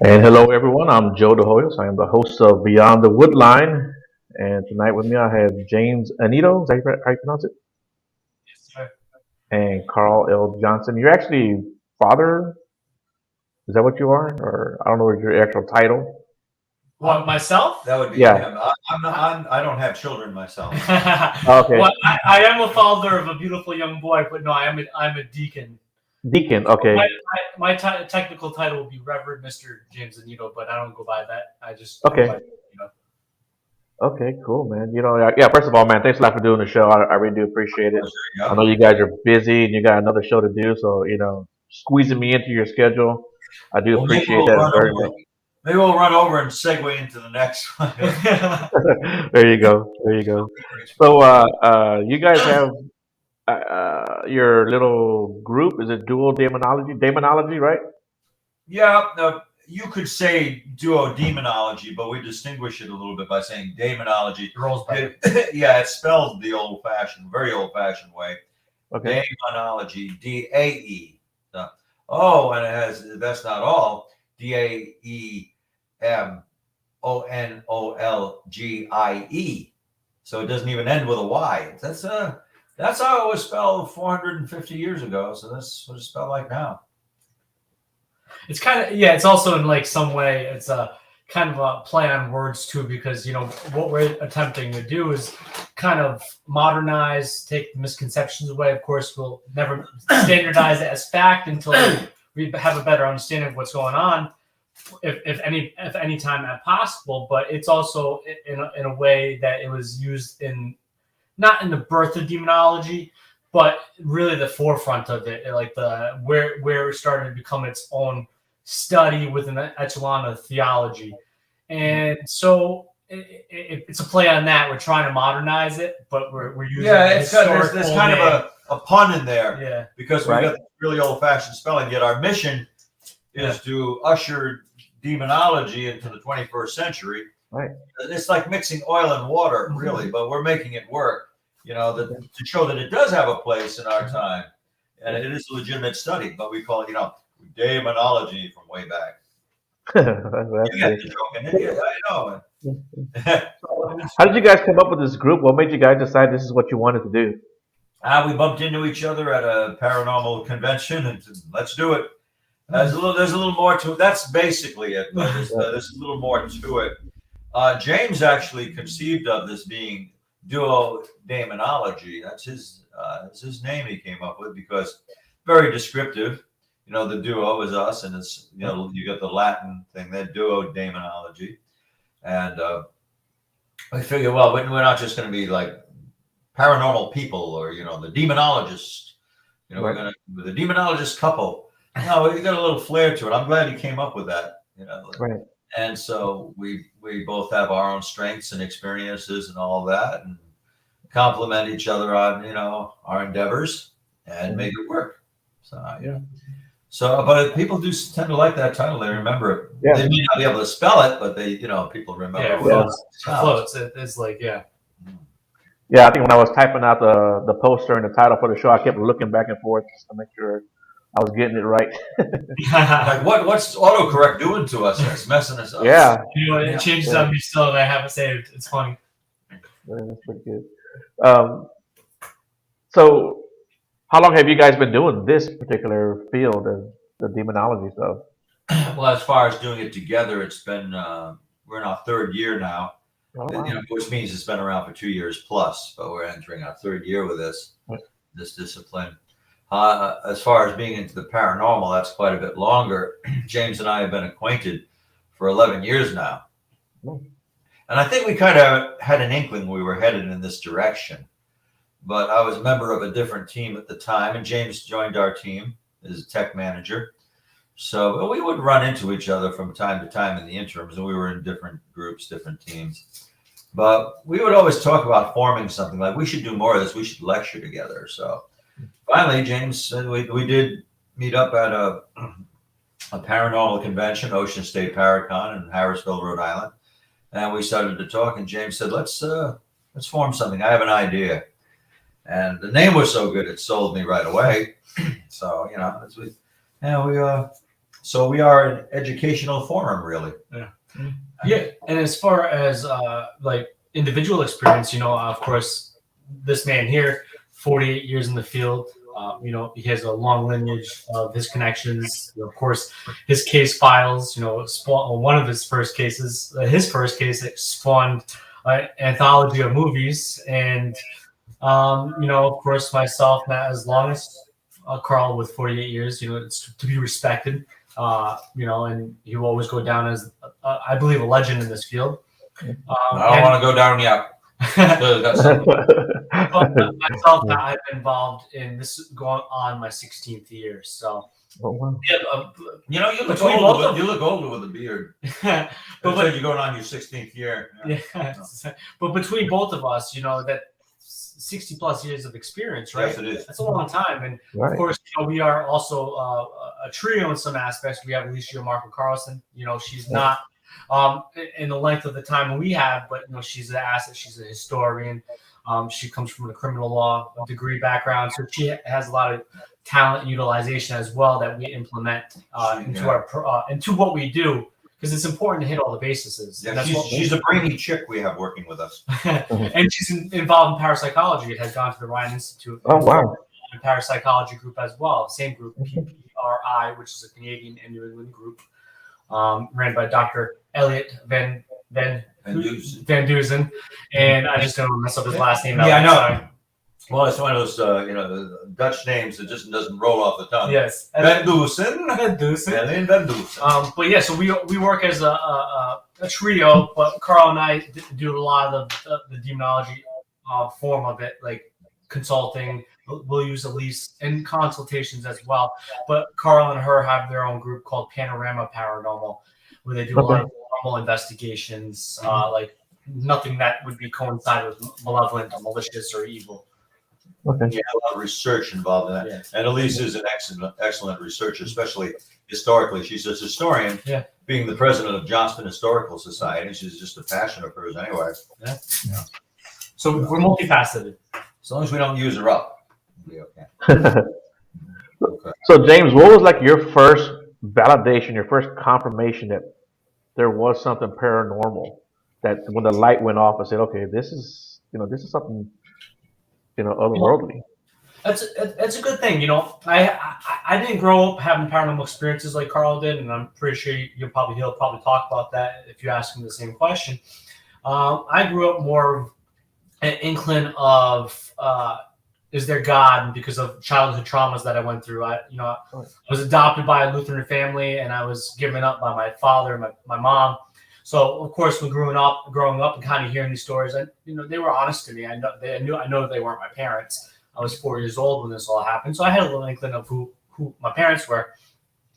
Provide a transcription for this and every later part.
And hello, everyone. I'm Joe DeHoyos. I am the host of Beyond the Woodline. And tonight with me, I have James Anito. Is that how you pronounce it? Yes, sir. And Carl L. Johnson. You're actually father? Is that what you are? Or I don't know what your actual title. What, myself? That would be Yeah. him. I'm not. I don't have children myself. Okay. Well, I am a father of a beautiful young boy, but no, I'm a deacon. Deacon. So Okay. my technical title would be Reverend Mr. James Anito, but I don't go by that. I just go Okay. by Anito. Okay. Cool, man. Yeah. First of all, man, thanks a lot for doing the show. I really do appreciate it. I Yeah. know you guys are busy and you got another show to do, so squeezing me into your schedule, I do Well, appreciate that very much. maybe we'll run over and segue into the next one. There you go. There you go. So, you guys have your little group. Is it Dual Daemonology? Daemonology, right? Yeah, you could say duo demonology, but we distinguish it a little bit by saying daemonology. It rolls better. Yeah, it's spelled the very old-fashioned way. Okay. Daemonology, D-A-E. Oh, and it has. That's not all. Daemonologie. So it doesn't even end with a Y. That's how it was spelled 450 years ago. So that's what it's spelled like now. It's kind of It's also in like some way it's a kind of a play on words too, because what we're attempting to do is kind of modernize, take the misconceptions away. Of course, we'll never standardize it as fact until we have a better understanding of what's going on, if any time possible. But it's also in a way that it was used in not in the birth of demonology, but really the forefront of it, like the where it started to become its own study within the echelon of theology. And so it's a play on that. We're trying to modernize it, but we're using there's kind of a pun in there. Yeah, because we got really old-fashioned spelling. Yet our mission is to usher demonology into the 21st century. Right. It's like mixing oil and water, really, but we're making it work. To show that it does have a place in our time, and it is a legitimate study. But we call it, demonology from way back. That's You get good. the joke, and I know. How did you guys come up with this group? What made you guys decide this is what you wanted to do? We bumped into each other at a paranormal convention, and said, let's do it. There's a little more to it. That's basically it. But there's a little more to it. James actually conceived of this being duo daemonology. That's his name he came up with, because very descriptive. The duo is us, and it's you got the Latin thing there, duo daemonology, and I figure, well, we're not just going to be like paranormal people or the demonologists. We're going to with the demonologist couple. No, we got a little flair to it. I'm glad he came up with that. Right. And so we both have our own strengths and experiences and all that, and complement each other on our endeavors and make it work. So Yeah. So, but people do tend to like that title. They remember it. Yeah. They may not be able to spell it, but people remember. yeah, what it it floats. It's like Yeah, I think when I was typing out the poster and the title for the show, I kept looking back and forth just to make sure I was getting it right. Like what's autocorrect doing to us? It's messing us up. Yeah, it changes on me still, and I have it saved. It's funny. that's pretty good. So, how long have you guys been doing this particular field of the demonology stuff? Well, as far as doing it together, it's been we're in our third year now. Oh, wow. Which means it's been around for 2 years plus, but we're entering our third year with this discipline. As far as being into the paranormal, that's quite a bit longer. James and I have been acquainted for 11 years now. And I think we kind of had an inkling we were headed in this direction. But I was a member of a different team at the time, and James joined our team as a tech manager. So we would run into each other from time to time in the interims, and we were in different groups, different teams. But we would always talk about forming something like, we should do more of this. We should lecture together. So finally, James said we did meet up at a paranormal convention, Ocean State Paracon in Harrisville, Rhode Island. And we started to talk, and James said, let's form something. I have an idea. And the name was so good, it sold me right away. So, So we are an educational forum, really. Yeah, and as far as like individual experience, of course, this man here, 48 years in the field. He has a long lineage of his connections. Of course, his case files. One of his first cases, his first case, it spawned an anthology of movies, and of course, myself, not as long as Carl with 48 years. It's to be respected. And he will always go down as, I believe, a legend in this field. I don't want to go down yet. Myself, I've been involved in this going on my 16th year. So, yeah, you look older. You look older with a beard. but you're going on your 16th year. Yeah. But between both of us, that 60 plus years of experience, right? Yes, it is. That's a long time. And of course, we are also a trio in some aspects. We have Alicia Marco Carlson. She's not in the length of the time we have, but she's an asset. She's a historian. She comes from a criminal law degree background, so she has a lot of talent utilization as well that we implement into what we do. Because it's important to hit all the bases. Yeah, she's a brainy chick we have working with us. And she's involved in parapsychology. It has gone to the Ryan Institute. Oh, wow. And parapsychology group as well. Same group, PPRI, which is a Canadian and New England group, ran by Dr. Elliot Van Duzen. And I just don't mess up his last name. Yeah, I know. Well, it's one of those, Dutch names that just doesn't roll off the tongue. Yes. Van Dusen. Van Dusen. But yeah, so we work as a trio, but Carl and I do a lot of the demonology form of it, like consulting. We'll use Elise and consultations as well. But Carl and her have their own group called Panorama Paranormal, where they do a lot of normal investigations, like nothing that would be coincide with malevolent or malicious or evil. Okay. Yeah, a lot of research involved in that. Yeah. And Elise is an excellent researcher, especially historically. She's a historian, being the president of Johnston Historical Society. She's just a passion of hers anyway. Yeah. So we're multifaceted. As long as we don't use her up, we'll be okay. So James, what was like your first validation, your first confirmation that there was something paranormal? That when the light went off, I said, okay, this is something otherworldly. That's a good thing. I didn't grow up having paranormal experiences like Carl did, and I'm pretty sure he'll probably talk about that if you ask him the same question. I grew up more an inkling of is there God because of childhood traumas that I went through. I was adopted by a Lutheran family, and I was given up by my father and my mom. So of course, when growing up and kind of hearing these stories, they were honest to me. I know they weren't my parents. I was 4 years old when this all happened, so I had a little inkling of who my parents were.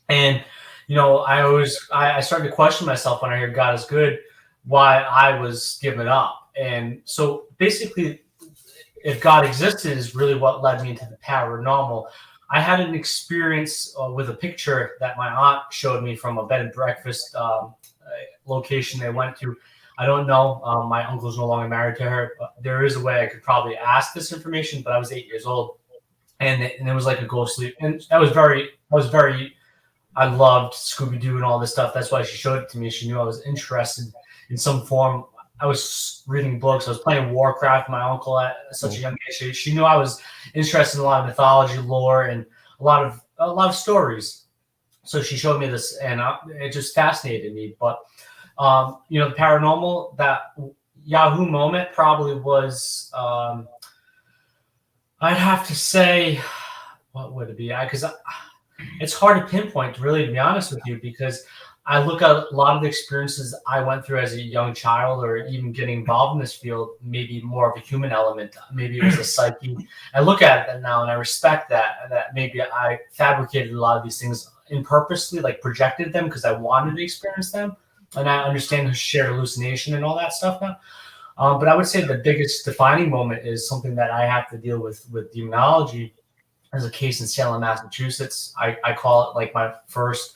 And I started to question myself when I heard God is good, why I was given up. And so basically, if God existed is really what led me into the paranormal. I had an experience with a picture that my aunt showed me from a bed and breakfast location they went to. I don't know. My uncle's no longer married to her. But there is a way I could probably ask this information, but I was 8 years old, and it was like a ghostly. And I loved Scooby-Doo and all this stuff. That's why she showed it to me. She knew I was interested in some form. I was reading books. I was playing Warcraft with my uncle at such a young age. She knew I was interested in a lot of mythology, lore, and a lot of stories. So she showed me this, and it just fascinated me. But the paranormal, that Yahoo moment probably was. I'd have to say, what would it be? Because it's hard to pinpoint, really, to be honest with you, because I look at a lot of the experiences I went through as a young child, or even getting involved in this field, maybe more of a human element. Maybe it was a psyche. I look at it now, and I respect that maybe I fabricated a lot of these things purposely, like projected them because I wanted to experience them. And I understand shared hallucination and all that stuff now. But I would say the biggest defining moment is something that I have to deal with demonology. There's a case in Salem, Massachusetts. I call it like my first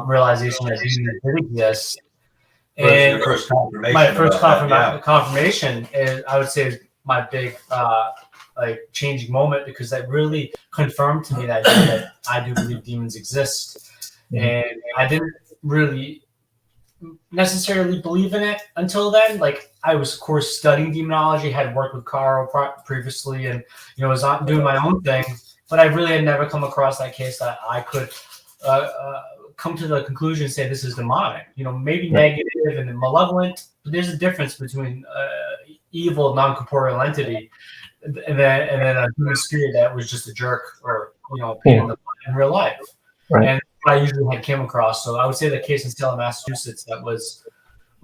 realization that demons did exist. And my first confirmation is, I would say, is my big changing moment, because that really confirmed to me that I do believe demons exist. and I didn't really necessarily believe in it until then. Like I was, of course, studying demonology, had worked with Carl previously, and was on doing my own thing. But I really had never come across that case that I could come to the conclusion and say this is demonic. Maybe negative and malevolent, but there's a difference between evil, non-corporeal entity and then a human spirit that was just a jerk or a pain in the butt in real life. Right. And I usually had came across. So I would say the case in Salem, Massachusetts, that was,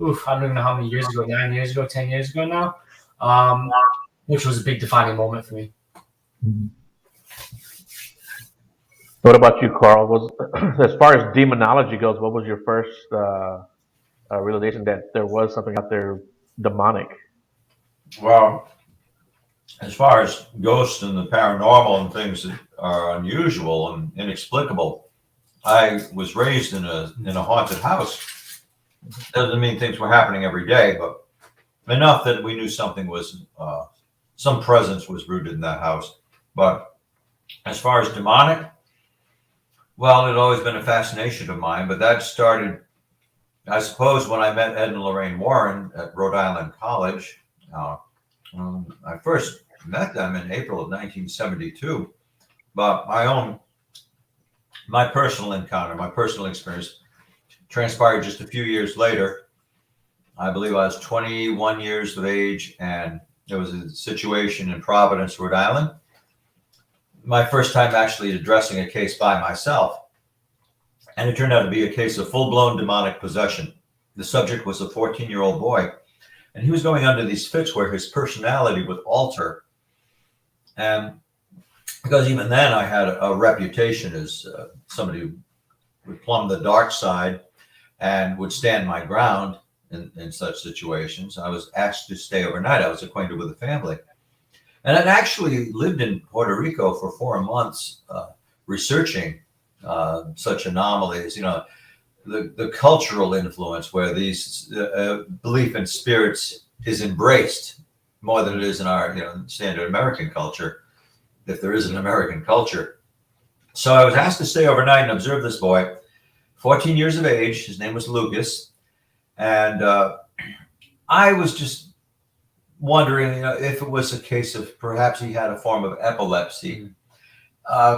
I don't even know how many years ago, 9 years ago, 10 years ago now, which was a big defining moment for me. What about you, Carl? As far as demonology goes, what was your first realization that there was something out there demonic? Well, as far as ghosts and the paranormal and things that are unusual and inexplicable, I was raised in a haunted house. Doesn't mean things were happening every day, but enough that we knew something was, some presence was rooted in that house. But as far as demonic, well, it had always been a fascination of mine, but that started, I suppose, when I met Ed and Lorraine Warren at Rhode Island College. I first met them in April of 1972, but my personal encounter, my personal experience transpired just a few years later. I believe I was 21 years of age, and there was a situation in Providence, Rhode Island. My first time actually addressing a case by myself. And it turned out to be a case of full-blown demonic possession. The subject was a 14-year-old boy, and he was going under these fits where his personality would alter. And because even then I had a reputation as somebody who would plumb the dark side and would stand my ground in such situations, I was asked to stay overnight. I was acquainted with the family. And I'd actually lived in Puerto Rico for 4 months researching such anomalies, the cultural influence where these belief in spirits is embraced more than it is in our standard American culture, if there is an American culture. So I was asked to stay overnight and observe this boy, 14 years of age. His name was Lucas. And I was just wondering if it was a case of perhaps he had a form of epilepsy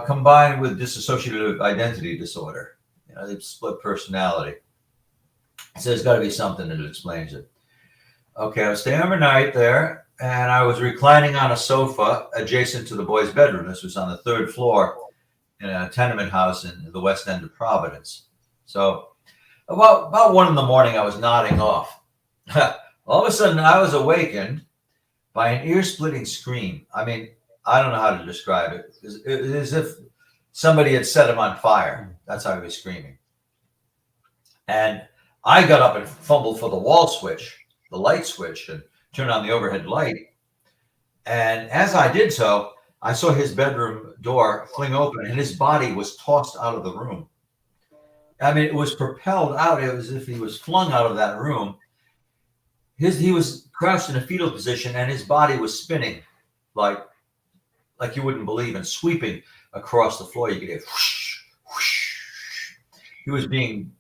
combined with dissociative identity disorder, split personality. So there's got to be something that explains it. Okay, I was staying overnight there, and I was reclining on a sofa adjacent to the boy's bedroom. This was on the 3rd floor in a tenement house in the west end of Providence. So about 1 a.m, I was nodding off. All of a sudden, I was awakened by an ear-splitting scream. I mean, I don't know how to describe it. It was as if somebody had set him on fire. That's how he was screaming. And I got up and fumbled for the wall switch, the light switch, and turned on the overhead light. And as I did so, I saw his bedroom door fling open, and his body was tossed out of the room. I mean, it was propelled out. It was as if he was flung out of that room. He was crouched in a fetal position, and his body was spinning like you wouldn't believe, and sweeping across the floor. You could hear whoosh, whoosh. He was being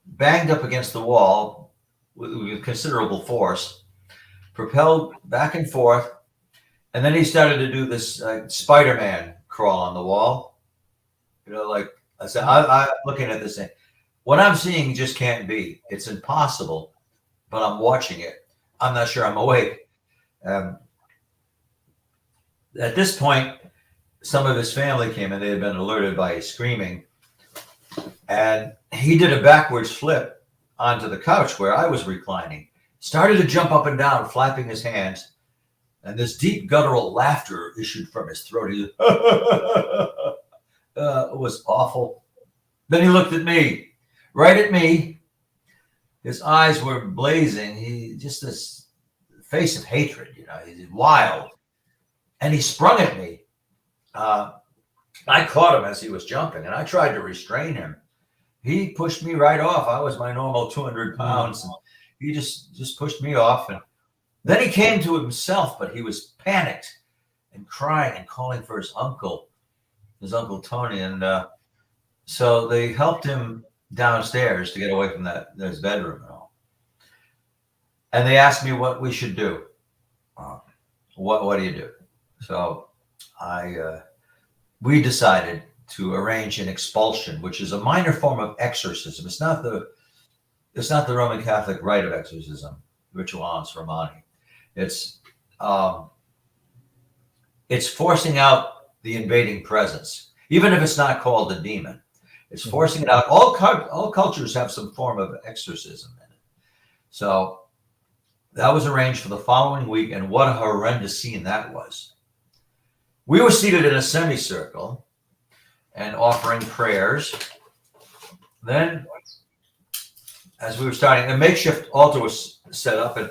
banged up against the wall with considerable force, propelled back and forth, and then he started to do this Spider-Man crawl on the wall. Like I said, I'm looking at this thing. What I'm seeing just can't be. It's impossible, but I'm watching it. I'm not sure I'm awake. At this point, some of his family came and they had been alerted by his screaming. And he did a backwards flip onto the couch where I was reclining, started to jump up and down, flapping his hands. And this deep guttural laughter issued from his throat. It was awful. Then he looked at me, right at me. His eyes were blazing. He just this face of hatred, he's wild. And he sprung at me. I caught him as he was jumping, and I tried to restrain him. He pushed me right off. I was my normal 200 pounds. And he just pushed me off. And then he came to himself, but he was panicked and crying and calling for his uncle Tony. And So they helped him downstairs to get away from his bedroom and all. And they asked me what we should do. What do you do? So we decided to arrange an expulsion, which is a minor form of exorcism. It's not the Roman Catholic rite of exorcism, Ritualis Romani. It's forcing out the invading presence, even if it's not called a demon. It's forcing it out. All cultures have some form of exorcism in it. So that was arranged for the following week, and what a horrendous scene that was. We were seated in a semicircle and offering prayers. Then, as we were starting, a makeshift altar was set up, and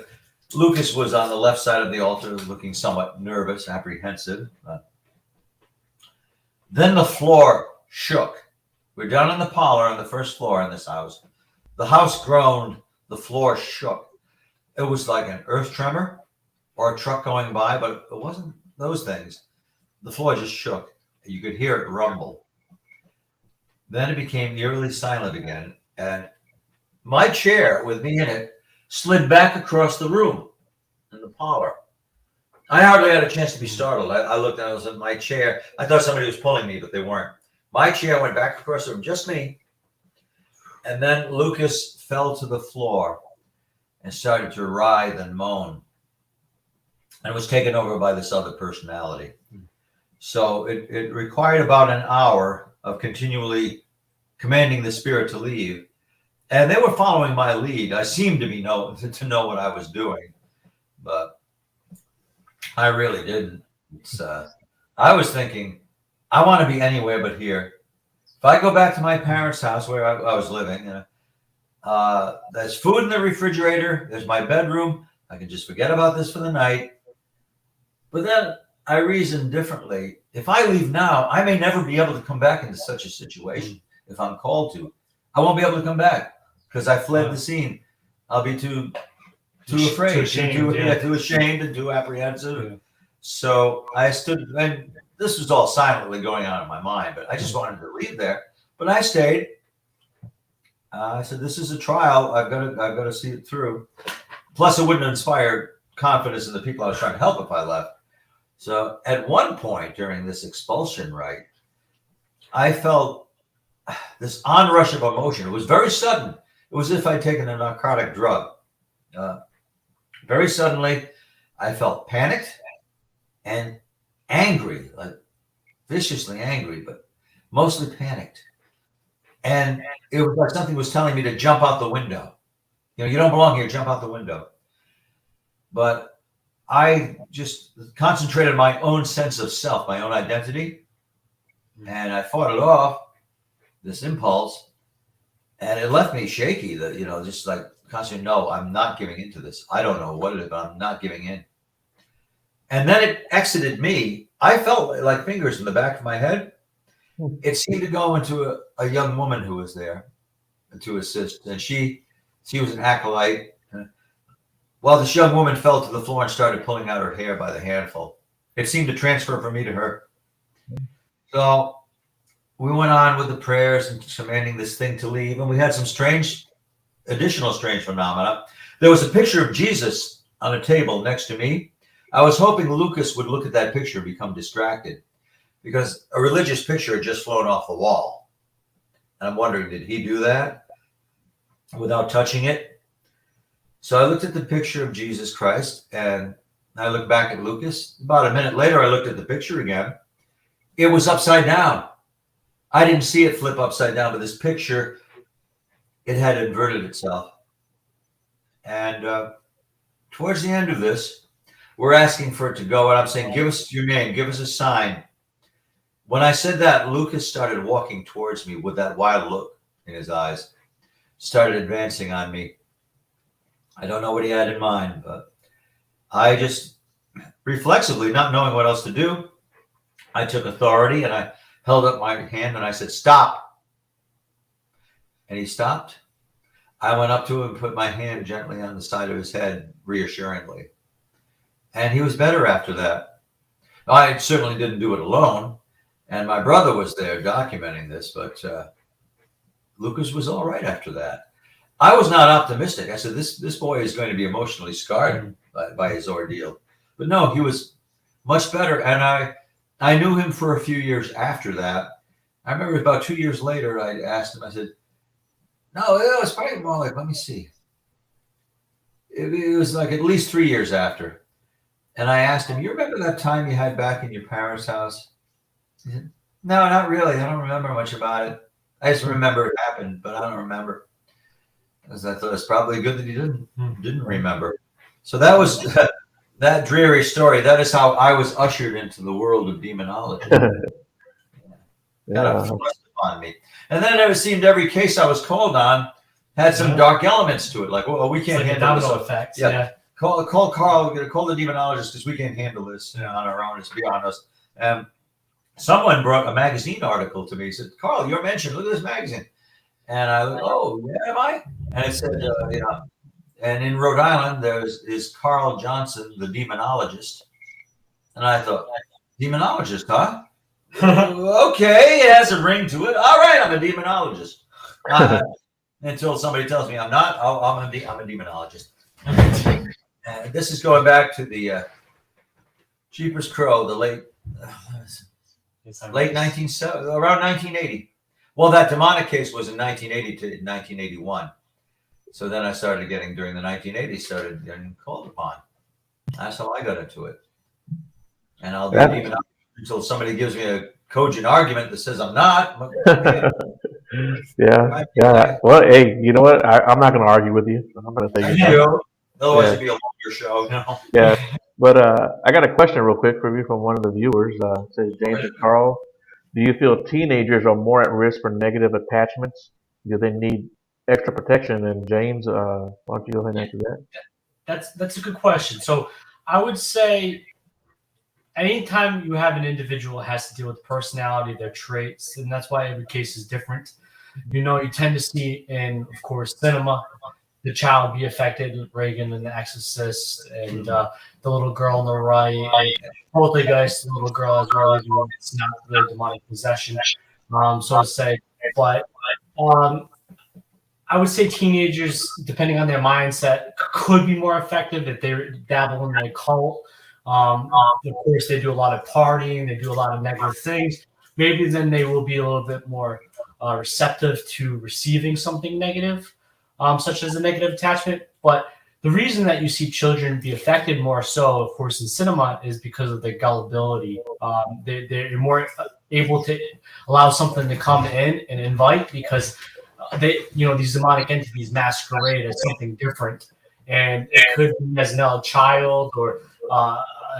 Lucas was on the left side of the altar, looking somewhat nervous, apprehensive. Then the floor shook. We're down in the parlor on the first floor in this house. The house groaned. The floor shook. It was like an earth tremor or a truck going by, but it wasn't those things. The floor just shook. You could hear it rumble. Then it became eerily silent again, and my chair with me in it slid back across the room in the parlor. I hardly had a chance to be startled. I looked and I was in my chair. I thought somebody was pulling me, but they weren't. My chair went back across the room, just me. And then Lucas fell to the floor and started to writhe and moan, and was taken over by this other personality. So it required about an hour of continually commanding the spirit to leave. And they were following my lead. I seemed to know what I was doing, but I really didn't. I was thinking, I want to be anywhere but here. If I go back to my parents' house where I was living, there's food in the refrigerator. There's my bedroom. I can just forget about this for the night. But then I reasoned differently. If I leave now, I may never be able to come back into such a situation if I'm called to. I won't be able to come back because I fled the scene. I'll be too afraid, too ashamed and too apprehensive. Yeah. So I stood, and this was all silently going on in my mind, but I just wanted to leave there. But I stayed. I said, "This is a trial. I've got to see it through." Plus, it wouldn't inspire confidence in the people I was trying to help if I left. So, at one point during this expulsion rite, I felt this onrush of emotion. It was very sudden. It was as if I'd taken a narcotic drug. Very suddenly, I felt panicked and angry, like viciously angry, but mostly panicked. And it was like something was telling me to jump out the window. You don't belong here, jump out the window. But I just concentrated on my own sense of self, my own identity, and I fought it off, this impulse, and it left me shaky, just like constantly, no, I'm not giving into this. I don't know what it is, but I'm not giving in. And then it exited me. I felt like fingers in the back of my head. It seemed to go into a young woman who was there to assist. And she was an acolyte. Well, this young woman fell to the floor and started pulling out her hair by the handful. It seemed to transfer from me to her. So we went on with the prayers and commanding this thing to leave. And we had some additional strange phenomena. There was a picture of Jesus on a table next to me. I was hoping Lucas would look at that picture and become distracted, because a religious picture had just flown off the wall. And I'm wondering, did he do that without touching it? So I looked at the picture of Jesus Christ, and I looked back at Lucas. About a minute later, I looked at the picture again. It was upside down. I didn't see it flip upside down, but this picture, it had inverted itself. And towards the end of this, we're asking for it to go, and I'm saying, give us your name, give us a sign. When I said that, Lucas started walking towards me with that wild look in his eyes, started advancing on me. I don't know what he had in mind, but I just reflexively, not knowing what else to do, I took authority and I held up my hand and I said, "Stop." And he stopped. I went up to him and put my hand gently on the side of his head, reassuringly. And he was better after that. I certainly didn't do it alone. And my brother was there documenting this, but Lucas was all right after that. I was not optimistic. I said, this boy is going to be emotionally scarred by his ordeal. But no, he was much better. And I knew him for a few years after that. I remember about 2 years later, I asked him, I said, no, it was probably more like, let me see. It was like at least 3 years after. And I asked him, you remember that time you had back in your parents' house? He said, no, not really. I don't remember much about it. I just remember it happened, but I don't remember. Because I thought it's probably good that he didn't remember. So that was that dreary story. That is how I was ushered into the world of demonology. Kind of thrust upon me. And then it seemed every case I was called on had some dark elements to it. Like, well, we can't handle this. Domino effect. Yeah. Call Carl. We're going to call the demonologist because we can't handle this on our own. It's beyond us. Someone brought a magazine article to me. He said, Carl, you're mentioned. Look at this magazine. And I went, oh, yeah, am I? And it said, and in Rhode Island, is Carl Johnson, the demonologist. And I thought, demonologist, huh? Okay, it has a ring to it. All right, I'm a demonologist. Until somebody tells me I'm not, I'm a demonologist. And this is going back to the Jeepers Crow, the late 1970, around 1980. Well, that demonic case was in 1980 to 1981. So then I started getting, during the 1980s, started getting called upon. That's how I got into it. And I'll be demonologist until somebody gives me a cogent argument that says I'm not. Okay. Yeah. Well, hey, you know what? I'm not going to argue with you. I'm going to say otherwise it'd be a longer show. Yeah. But I got a question real quick for you from one of the viewers. It says, James and Carl, do you feel teenagers are more at risk for negative attachments? Do they need extra protection? And James, why don't you go ahead and answer that? That's a good question. So I would say anytime you have an individual that has to deal with personality, their traits, and that's why every case is different. You tend to see in, of course, cinema, the child be affected, Reagan and the Exorcist, and the little girl on the right, and Poltergeist, the little girl as well. It's not really demonic possession, so to say. But I would say teenagers, depending on their mindset, could be more effective if they dabble in the occult. Of course, they do a lot of partying, they do a lot of negative things. Maybe then they will be a little bit more receptive to receiving something negative, such as a negative attachment. But the reason that you see children be affected more so, of course, in cinema is because of their gullibility. They're more able to allow something to come in and invite because these demonic entities masquerade as something different. And it could be as an child or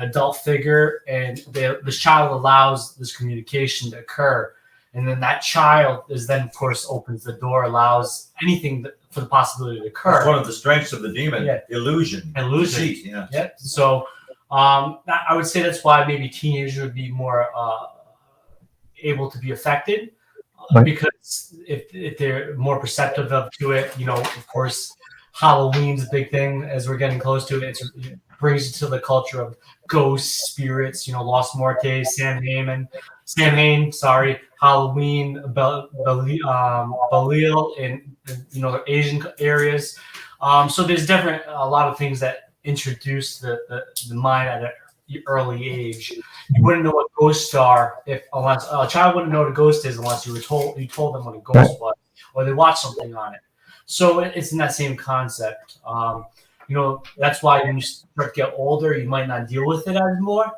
adult figure, and this child allows this communication to occur, and then that child is then, of course, opens the door, allows anything for the possibility to occur. That's one of the strengths of the demon, illusion. Deceit, So I would say that's why maybe teenagers would be more able to be affected, because if they're more perceptive to it. Of course, Halloween's a big thing as we're getting close to it. It brings you to the culture of ghosts, spirits, Lost Mortes, Samhain, Halloween, Belial in Asian areas. So there's a lot of things that introduce the mind at an early age. You wouldn't know what ghosts are unless a child wouldn't know what a ghost is unless you told them what a ghost was, or they watched something on it. So it's in that same concept. That's why when you start to get older, you might not deal with it anymore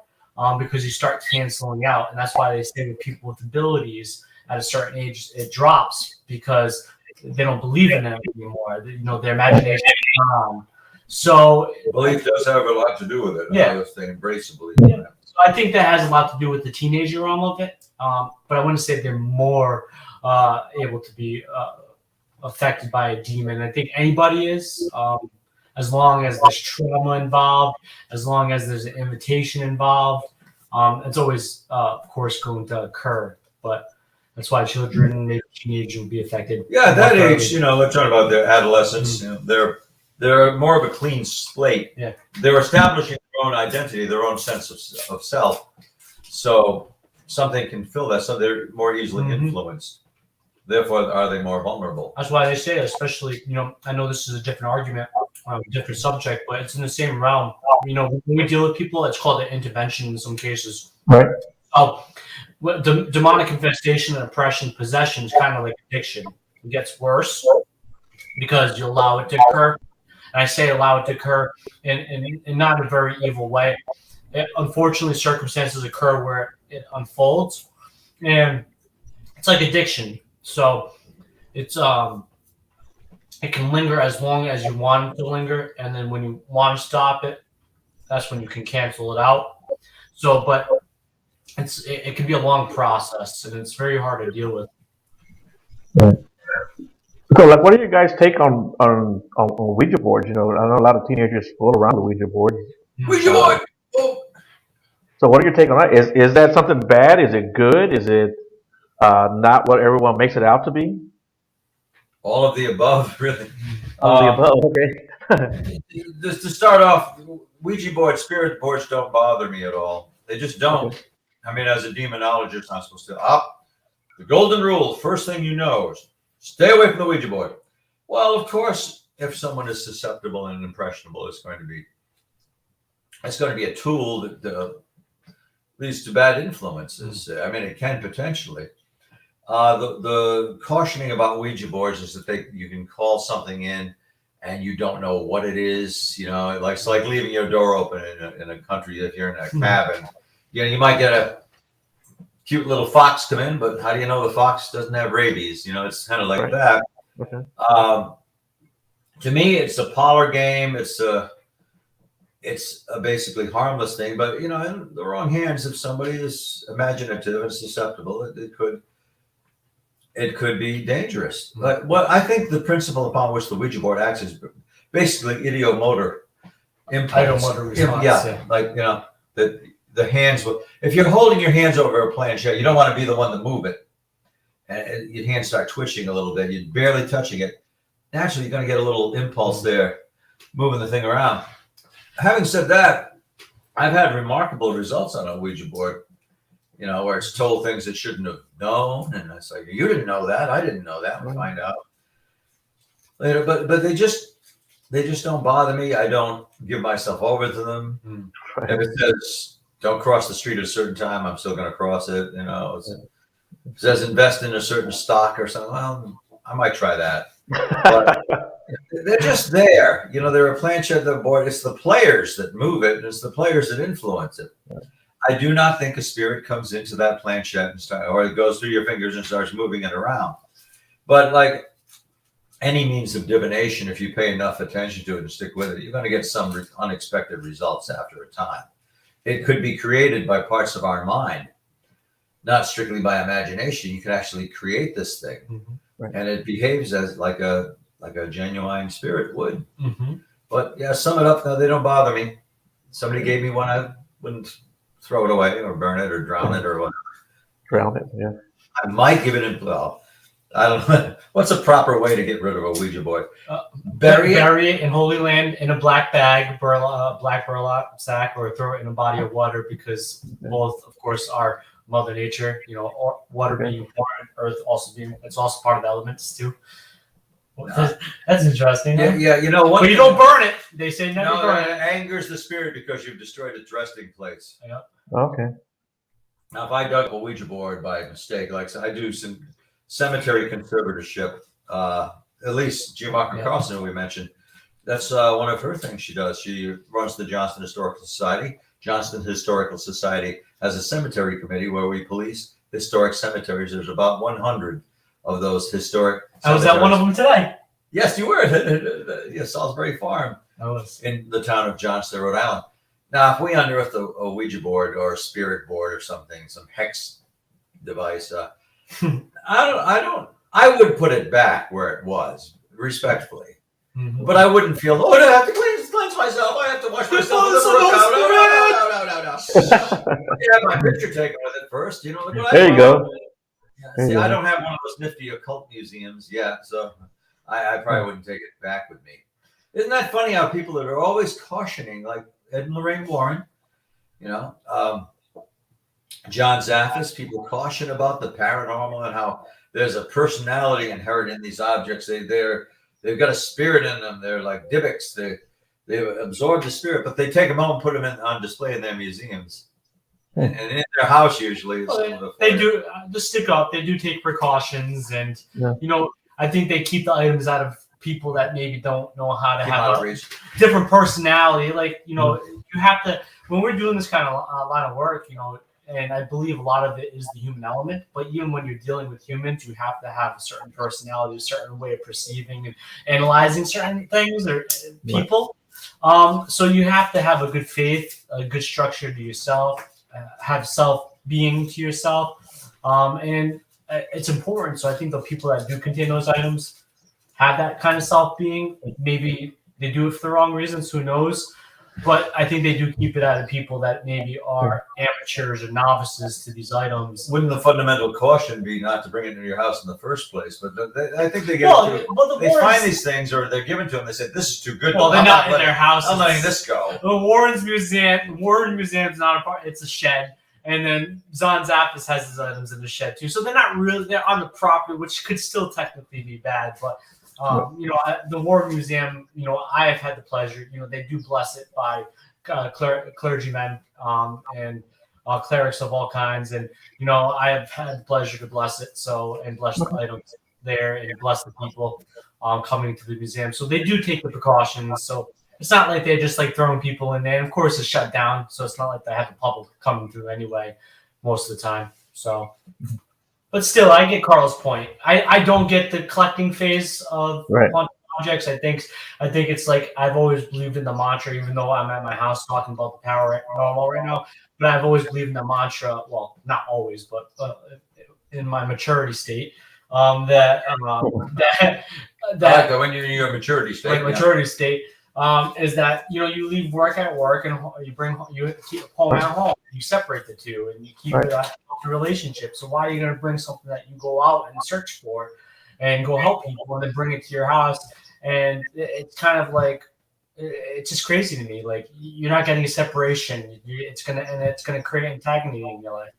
because you start canceling out. And that's why they say with people with abilities at a certain age, it drops because they don't believe in it anymore. Their imagination is gone. So belief does have a lot to do with it. Yeah. They embrace the belief. Yeah. So I think that has a lot to do with the teenager realm of it. But I wouldn't say they're more able to be affected by a demon. I think anybody is, as long as there's trauma involved, as long as there's an invitation involved. It's always, of course, going to occur. But that's why children, maybe teenagers, will be affected. Yeah, at that age, they're talking about their adolescence. They're more of a clean slate. Yeah. They're establishing their own identity, their own sense of self. So something can fill that, so they're more easily influenced. Therefore, are they more vulnerable? That's why they say, especially, I know this is a different argument, different subject, but it's in the same realm. When we deal with people, it's called an intervention in some cases. Right. So, demonic infestation and oppression, possession is kind of like addiction. It gets worse because you allow it to occur. And I say allow it to occur in not a very evil way. Unfortunately, circumstances occur where it unfolds, and it's like addiction. So it's it can linger as long as you want it to linger, and then when you want to stop it, that's when you can cancel it out. So, but it can be a long process, and it's very hard to deal with. So, like, what do you guys take on Ouija boards? I know a lot of teenagers fool around with Ouija boards. Ouija board! Oh. So, what are your take on that? Is that something bad? Is it good? Is it not what everyone makes it out to be? All of the above, really. All of the above. Okay. Just to start off, Ouija boards, spirit boards don't bother me at all. They just don't. Okay. I mean, as a demonologist, I'm supposed to the golden rule. First thing you know is stay away from the Ouija board. Well, of course, if someone is susceptible and impressionable, it's going to be a tool that leads to bad influences. I mean, it can potentially. The cautioning about Ouija boards is that you can call something in and you don't know what it is. It's like leaving your door open in a country if you're in a cabin. You might get a cute little fox come in, but how do you know the fox doesn't have rabies? It's kind of like that. Okay. To me, it's a parlor game. It's a basically harmless thing, but in the wrong hands, if somebody is imaginative and susceptible, it could be dangerous. But what I think the principle upon which the Ouija board acts is basically ideomotor impulse. Ideomotor response. Like the hands. If you're holding your hands over a planchette, you don't want to be the one to move it, and your hands start twitching a little bit. You're barely touching it. Naturally, you're going to get a little impulse there, moving the thing around. Having said that, I've had remarkable results on a Ouija board. Where it's told things it shouldn't have known, and it's like, you didn't know that, I didn't know that. We'll find out later. But they just don't bother me. I don't give myself over to them. If it says don't cross the street at a certain time, I'm still going to cross it. If it says invest in a certain stock or something, well, I might try that. But they're just there. They're a planchette, the board. It's the players that move it, and it's the players that influence it. I do not think a spirit comes into that planchette or it goes through your fingers and starts moving it around. But like any means of divination, if you pay enough attention to it and stick with it, you're going to get some unexpected results after a time. It could be created by parts of our mind, not strictly by imagination. You can actually create this thing, and it behaves as like a genuine spirit would. But yeah, sum it up. No, they don't bother me. Somebody gave me one, I wouldn't throw it away or burn it or drown it or whatever. Drown it, yeah. I might give it in. Well, I don't know. What's a proper way to get rid of a Ouija board? Bury it in Holy Land in a black bag, black burlap sack, or throw it in a body of water, because both, of course, are Mother Nature. Water being important, Earth also being. It's also part of the elements too. That's interesting. Yeah, but you don't burn it. They say never burn it. It Angers the spirit because you've destroyed its resting place. Yeah. Okay. Now, if I dug a Ouija board by mistake, like I do some cemetery conservatorship, at least Giovanna Carlson, who we mentioned, that's one of her things she does. She runs the Johnston Historical Society. Johnston Historical Society has a cemetery committee where we police historic cemeteries. There's about 100 of those historic. I was at one of them today. Yes, you were. Salisbury Farm. I was in the town of Johnston, Rhode Island. Now, if we unearthed a Ouija board or a spirit board or something, some hex device, I would put it back where it was, respectfly. But I wouldn't feel, I have to cleanse myself. I have to wash myself with the brook. No. You have my picture taken with it first. There you go. See, I don't have one of those nifty occult museums yet, so I probably wouldn't take it back with me. Isn't that funny how people that are always cautioning, like Ed and Lorraine Warren, John Zaffis, people caution about the paranormal and how there's a personality inherent in these objects. They've got a spirit in them. They're like Dybbuk's. They absorb the spirit, but they take them home and put them on display in their museums. And in their house usually. They do just stick up. They do take precautions, and I think they keep the items out of people that maybe don't know how to have a different personality. Like you have to, when we're doing this kind of line of work, and I believe a lot of it is the human element. But even when you're dealing with humans, you have to have a certain personality, a certain way of perceiving and analyzing certain things or people. So you have to have a good faith, a good structure to yourself, have self-being to yourself, and it's important. So I think the people that do contain those items have that kind of self-being. Maybe they do it for the wrong reasons, who knows? But I think they do keep it out of people that maybe are amateurs or novices to these items. Wouldn't the fundamental caution be not to bring it into your house in the first place? But I think they they find these things, or they're given to them. They say, "This is too good." Well, they're not in their house. I'm letting this go. The Warren Museum's not a part. It's a shed, and then Zon Zappis has his items in the shed too. So they're not really on the property, which could still technically be bad, but. The War Museum, I have had the pleasure, they do bless it by clergymen and clerics of all kinds. And, I have had the pleasure to bless it. And bless the items there and bless the people coming to the museum. So they do take the precautions. So it's not like they're just like throwing people in there. And of course, it's shut down. So it's not like they have the public coming through anyway, most of the time. So. But still, I get Carl's point. I don't get the collecting phase of haunted objects. I think it's like I've always believed in the mantra, even though I'm at my house talking about the paranormal right now. But I've always believed in the mantra. Well, not always, but in my maturity state, that when you're in your maturity state, maturity state is that you leave work at work and you keep home at home. You separate the two and you keep it a relationship. So why are you going to bring something that you go out and search for and go help people and then bring it to your house? And it's kind of like, it's just crazy to me. Like you're not getting a separation. It's gonna create antagonism in your life.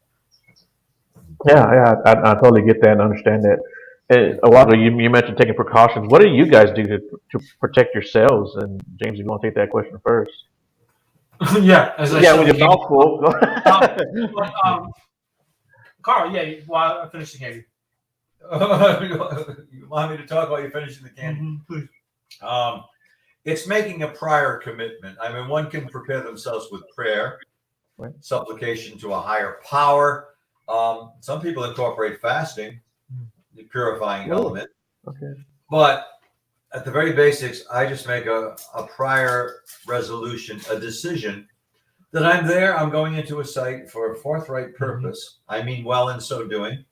Yeah, I totally get that and understand that. Waldo, you mentioned taking precautions. What do you guys do to protect yourselves? And James, if you want to take that question first. With your mouth full. Carl, while I finish the candy. You want me to talk while you're finishing the candy? Please. It's making a prior commitment. I mean, one can prepare themselves with prayer, supplication to a higher power. Some people incorporate fasting, the purifying element. Okay. But at the very basics, I just make a prior resolution, a decision that I'm there. I'm going into a site for a forthright purpose. I mean well in so doing.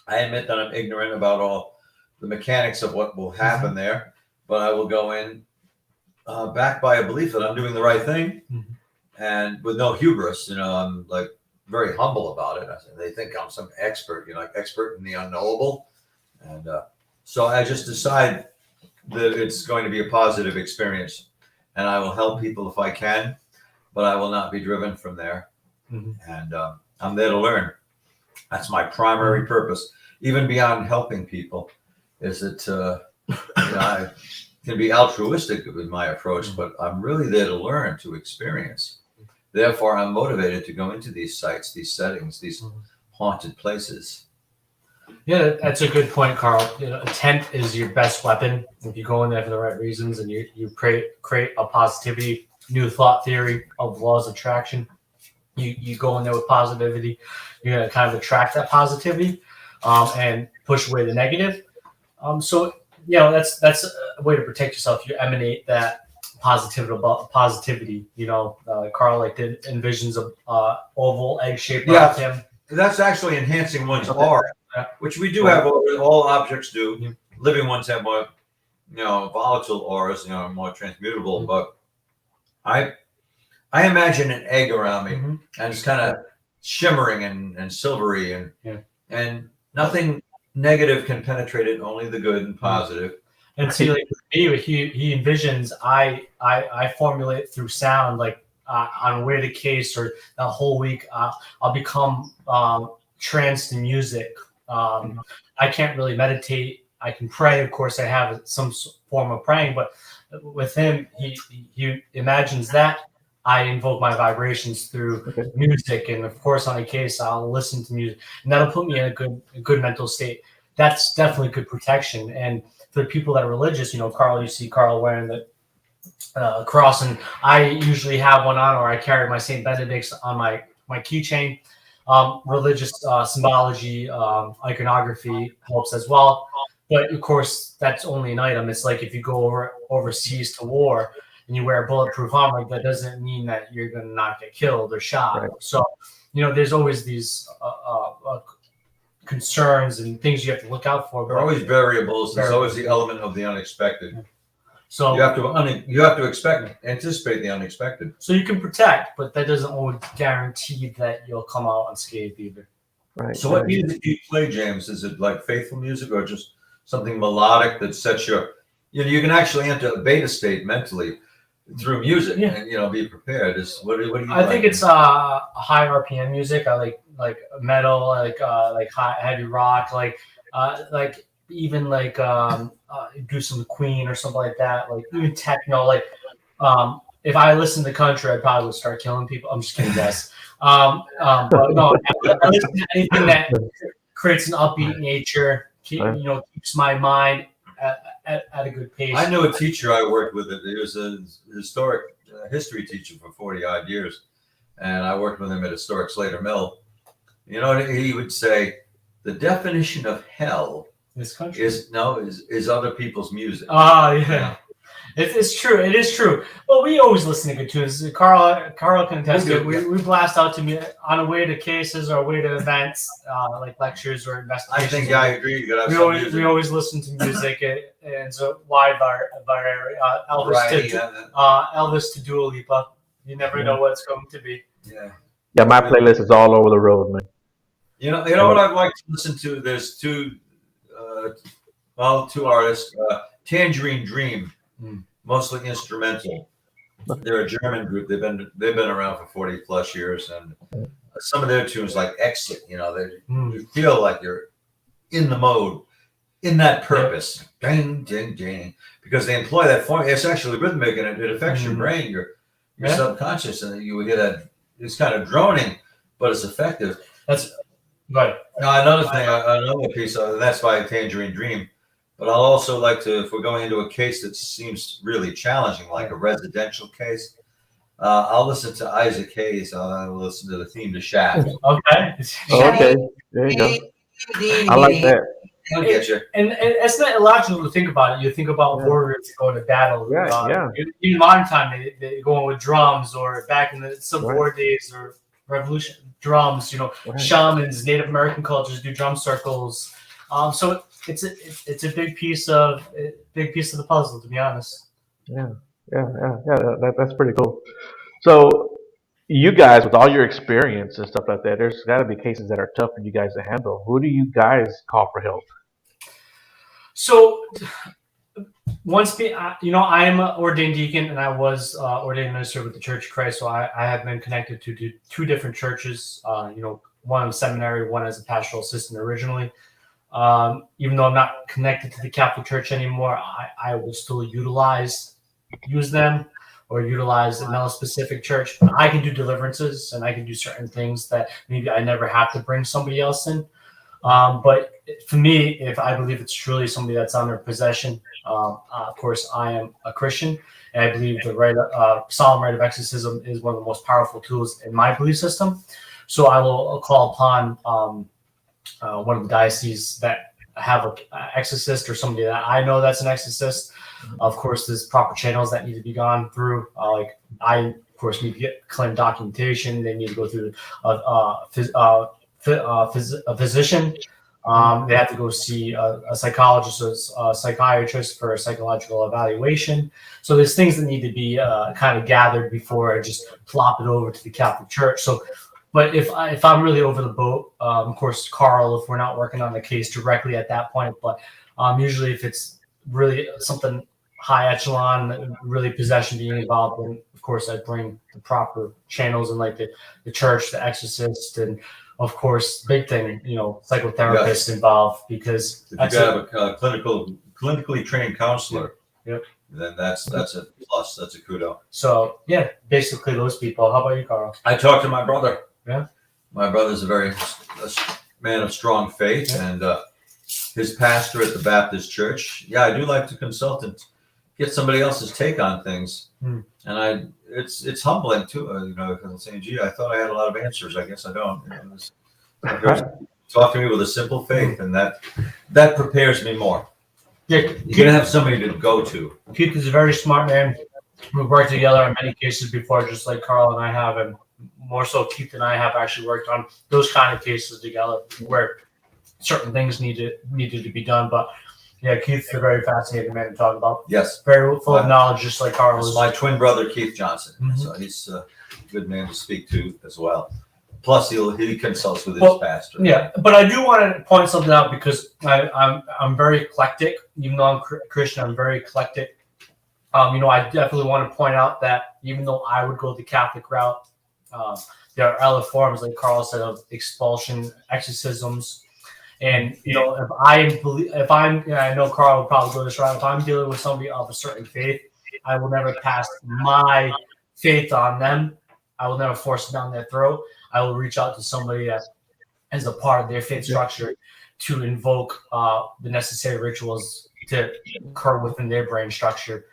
I admit that I'm ignorant about all the mechanics of what will happen there, but I will go in backed by a belief that I'm doing the right thing and with no hubris. I'm like very humble about it. They think I'm some expert, like expert in the unknowable. And so I just decide that it's going to be a positive experience and I will help people if I can, but I will not be driven from there. And I'm there to learn. That's my primary purpose, even beyond helping people, is that I can be altruistic with my approach, but I'm really there to learn, to experience. Therefore, I'm motivated to go into these sites, these settings, these haunted places. Yeah, that's a good point, Carl. A tent is your best weapon if you go in there for the right reasons and you create a positivity, new thought theory of laws of attraction. You go in there with positivity, you're going to kind of attract that positivity and push away the negative. So that's a way to protect yourself. You emanate that positivity. Carl did envisions of oval egg shape around him. That's actually enhancing one's aura, which we do have. All objects do. Living ones have more, volatile auras, more transmutable. But I imagine an egg around me, and it's kind of shimmering and silvery, and nothing negative can penetrate it. Only the good and positive. And see, he envisions. I formulate through sound, on Where the Case or the whole week. I'll become tranced in music I can't really meditate. I can pray, of course. I have some form of praying, but with him, he imagines that I invoke my vibrations through music, and of course, on a case, I'll listen to music, and that'll put me in a good mental state. That's definitely good protection. And for the people that are religious, Carl, you see Carl wearing the cross, and I usually have one on, or I carry my Saint Benedict's on my keychain. Religious symbology, iconography helps as well. But of course, that's only an item. It's like if you go overseas to war and you wear bulletproof armor, that doesn't mean that you're going to not get killed or shot. Right. So, there's always these concerns and things you have to look out for. There are always variables. There's always the element of the unexpected. So you have to anticipate the unexpected. So you can protect, but that doesn't always guarantee that you'll come out unscathed either. Right. So what music do you play, James? Is it like faithful music or just something melodic that sets you can actually enter a beta state mentally through music and be prepared. What do you I think it's high RPM music. I like metal, like high heavy rock, like even do some Queen or something like that, like even techno. Like if I listen to country, I'd probably start killing people. I'm just kidding, guys. But no, I listen to anything that creates an upbeat nature. Keeps my mind at a good pace. I knew a teacher I worked with. He was a historic history teacher for 40-odd years, and I worked with him at historic Slater Mill. He would say the definition of hell this country is other people's music. Yeah. It's true. It is true. Well, we always listen to good tunes. Carl can attest to it. We blast out to music on the way to cases or way to events, like lectures or investigations. I agree. We always listen to music, and it's a wide variety. Elvis to Dua Lipa. You never know what it's going to be. Yeah, my playlist is all over the road, man. You know what I'd like to listen to? There's two artists, Tangerine Dream. Mostly instrumental. They're a German group. They've been around for 40 plus years, and some of their tunes like Exit. You feel like you're in the mode, in that purpose. Ding ding ding, because they employ that form. It's actually rhythmic, and it affects your brain, your subconscious, and you hear that. It's kind of droning, but it's effective. That's right. Now another piece. That's by Tangerine Dream. But I'll also like to, if we're going into a case that seems really challenging, like a residential case, I'll listen to Isaac Hayes. I'll listen to the theme to Shaft. Okay. Okay. There you go. I like that. I'll get you. And it's not illogical to think about it. You think about warriors going to battle. In modern time, they go in with drums, or back in the Civil War days or Revolution, drums. Shamans, Native American cultures do drum circles. So it's a big piece of the puzzle, to be honest. That's pretty cool. So you guys, with all your experience and stuff like that, there's got to be cases that are tough for you guys to handle. Who do you guys call for help? So I am an ordained deacon, and I was ordained minister with the Church of Christ. So I have been connected to two different churches. One in seminary, one as a pastoral assistant originally. Even though I'm not connected to the Catholic Church anymore, I will still use them or utilize another specific church. I can do deliverances, and I can do certain things that maybe I never have to bring somebody else in. But for me, if I believe it's truly somebody that's under possession, of course, I am a Christian, and I believe the solemn rite of exorcism is one of the most powerful tools in my belief system. So I will call upon one of the dioceses that have an exorcist, or somebody that I know that's an exorcist. Of course, there's proper channels that need to be gone through. I, of course, need to get claim documentation. They need to go through a physician. They have to go see a psychologist or a psychiatrist for a psychological evaluation. So there's things that need to be kind of gathered before I just plop it over to the Catholic Church. So, but if I'm really over the boat, of course, Carl, if we're not working on the case directly at that point, but usually if it's really something high echelon, really possession being involved, then of course I bring the proper channels, and like the church, the exorcist, and of course, big thing, psychotherapists involved, because If you got a clinically trained counselor, Yep. then that's a plus. That's a kudo. So yeah, basically those people. How about you, Carl? I talked to my brother. Yeah. My brother's a man of strong faith, and his pastor at the Baptist church. Yeah, I do like to consult and get somebody else's take on things, and it's humbling too. Because I'm saying, gee, I thought I had a lot of answers. I guess I don't. Talk to me with a simple faith, and that prepares me more. Yeah, You're gonna have somebody to go to. Keith is a very smart man. We've worked together on many cases before, just like Carl and I have, and more so Keith and I have actually worked on those kind of cases together where certain things needed to be done. But yeah, Keith's a very fascinating man to talk about. Yes. Very full of knowledge, just like Carl is. My twin brother, Keith Johnson. So he's a good man to speak to as well. Plus, he consults with his pastor. Yeah, but I do want to point something out, because I'm very eclectic. Even though I'm Christian, I'm very eclectic. I definitely want to point out that even though I would go the Catholic route, there are other forms, like Carl said, of expulsion, exorcisms. And I know Carl would probably go this route. If I'm dealing with somebody of a certain faith, I will never pass my faith on them. I will never force it down their throat. I will reach out to somebody that is a part of their faith structure to invoke the necessary rituals to occur within their brain structure,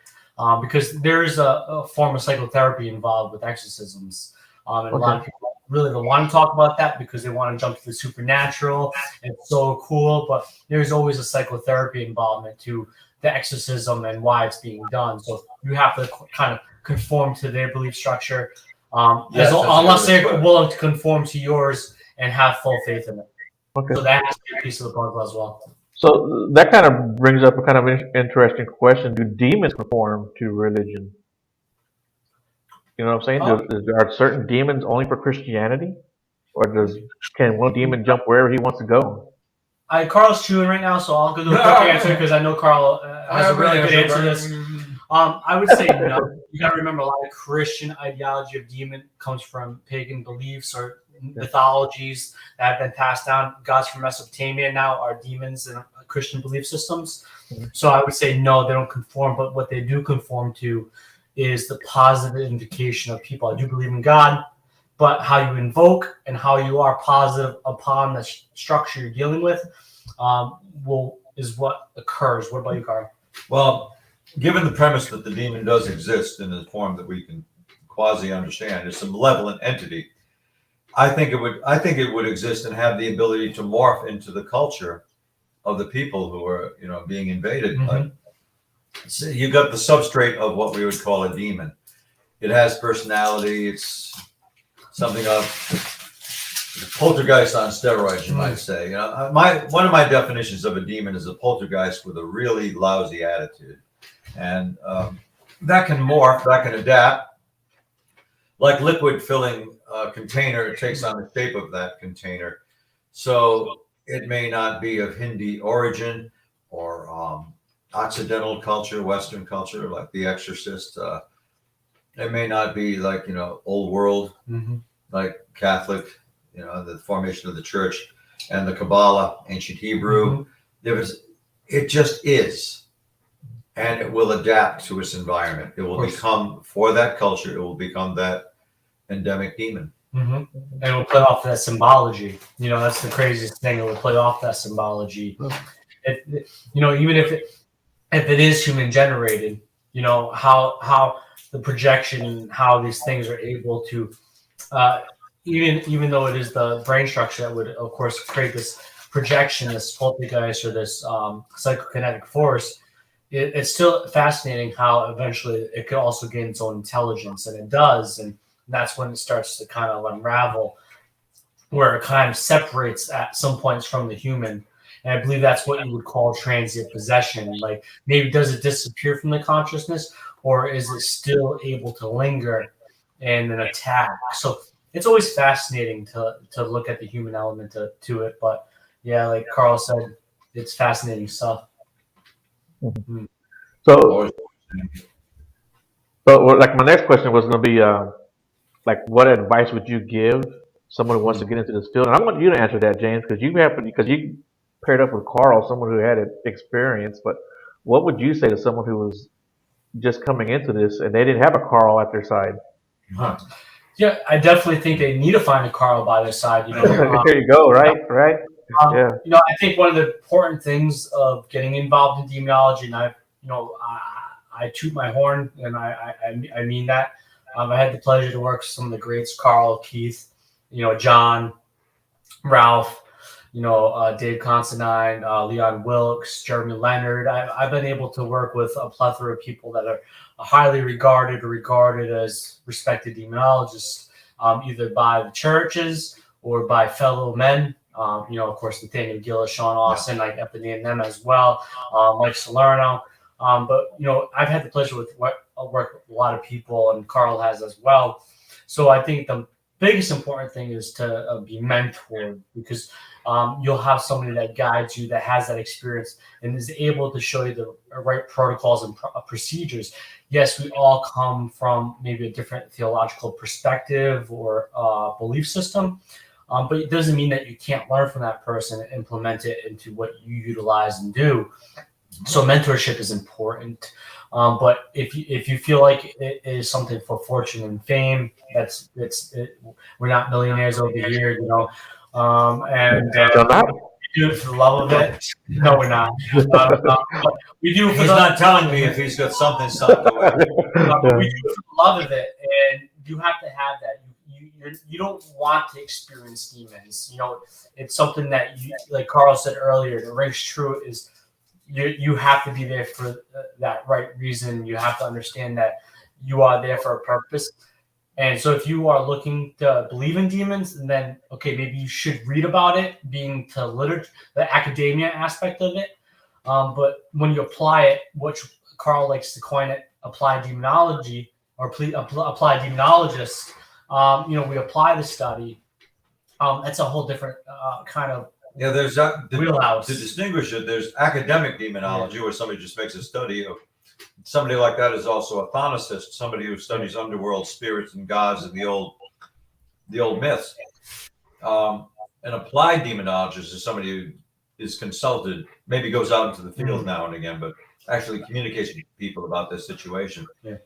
because there is a form of psychotherapy involved with exorcisms, and a lot of people really don't want to talk about that because they want to jump to the supernatural. And it's so cool, but there's always a psychotherapy involvement to the exorcism and why it's being done. So you have to kind of conform to their belief structure. Unless they're willing to conform to yours and have full faith in it. Okay. So that has to be a piece of the puzzle as well. So that kind of brings up a kind of interesting question. Do demons conform to religion? You know what I'm saying? Are certain demons only for Christianity? Or can one demon jump wherever he wants to go? Carl's chewing right now, so I'll go to a quick answer, because I know Carl has a really good answer to this. I would say no. You got to remember, a lot of Christian ideology of demon comes from pagan beliefs or mythologies that have been passed down. Gods from Mesopotamia now are demons in Christian belief systems. So I would say no, they don't conform. But what they do conform to is the positive indication of people. I do believe in God, but how you invoke and how you are positive upon the structure you're dealing with is what occurs. What about you, Carl? Well, given the premise that the demon does exist in a form that we can quasi understand, it's a malevolent entity, I think it would exist and have the ability to morph into the culture of the people who are being invaded. But you got the substrate of what we would call a demon. It has personality. It's something of poltergeist on steroids, you might say. One of my definitions of a demon is a poltergeist with a really lousy attitude. And that can morph, that can adapt. Like liquid filling a container, it takes on the shape of that container. So it may not be of Hindi origin or Occidental culture, Western culture, like The Exorcist. It may not be like, old world, like Catholic, the formation of the church and the Kabbalah, ancient Hebrew. It just is. And it will adapt to its environment. It will become, for that culture, it will become that endemic demon. And it will play off that symbology. That's the craziest thing. It will play off that symbology. Even if it is human generated, how the projection, how these things are able to, even though it is the brain structure that would, of course, create this projection, this poltergeist or this psychokinetic force. It's still fascinating how eventually it could also gain its own intelligence, and it does, and that's when it starts to kind of unravel, where it kind of separates at some points from the human. And I believe that's what you would call transient possession. Like, maybe does it disappear from the consciousness, or is it still able to linger and then attack? So it's always fascinating to look at the human element to it. But yeah, like Carl said, it's fascinating stuff. So like my next question was going to be like, what advice would you give someone who wants to get into this field? And I want you to answer that, James, because you paired up with Carl, someone who had experience. But what would you say to someone who was just coming into this and they didn't have a Carl at their side? Yeah, I definitely think they need to find a Carl by their side. There you go. Right. Yeah. I think one of the important things of getting involved in demonology, and I toot my horn, and I mean that. I had the pleasure to work with some of the greats: Carl, Keith, John, Ralph, Dave Considine, Leon Wilkes, Jeremy Leonard. I've been able to work with a plethora of people that are highly regarded as respected demonologists, either by the churches or by fellow men. Of course, Nathaniel Gillis, Sean Austin, I have to name them as well, Mike Salerno. But I've had the pleasure with work with a lot of people, and Carl has as well. So I think the biggest important thing is to be mentored, because you'll have somebody that guides you, that has that experience, and is able to show you the right protocols and procedures. Yes, we all come from maybe a different theological perspective or belief system, but it doesn't mean that you can't learn from that person and implement it into what you utilize and do. So mentorship is important. But if you feel like it is something for fortune and fame, we're not millionaires over here, and we do it for the love of it. No, we're not. We do it for He's not telling me if he's got something to wear. but we do it for the love of it, and you have to have that. You don't want to experience demons. It's something that like Carl said earlier, it rings true. Is you have to be there for that right reason. You have to understand that you are there for a purpose. And so if you are looking to believe in demons, and then, okay, maybe you should read about it, being to literature, the academia aspect of it. But when you apply it, which Carl likes to coin it, applied demonology, or applied demonologists, we apply the study. That's a whole different kind of there's wheelhouse. To distinguish it, there's academic demonology, where somebody just makes a study of. Somebody like that is also a thonicist, somebody who studies underworld spirits and gods and the old myths. An applied demonologist is somebody who is consulted, maybe goes out into the field now and again, but actually communicates with people about this situation. Yeah.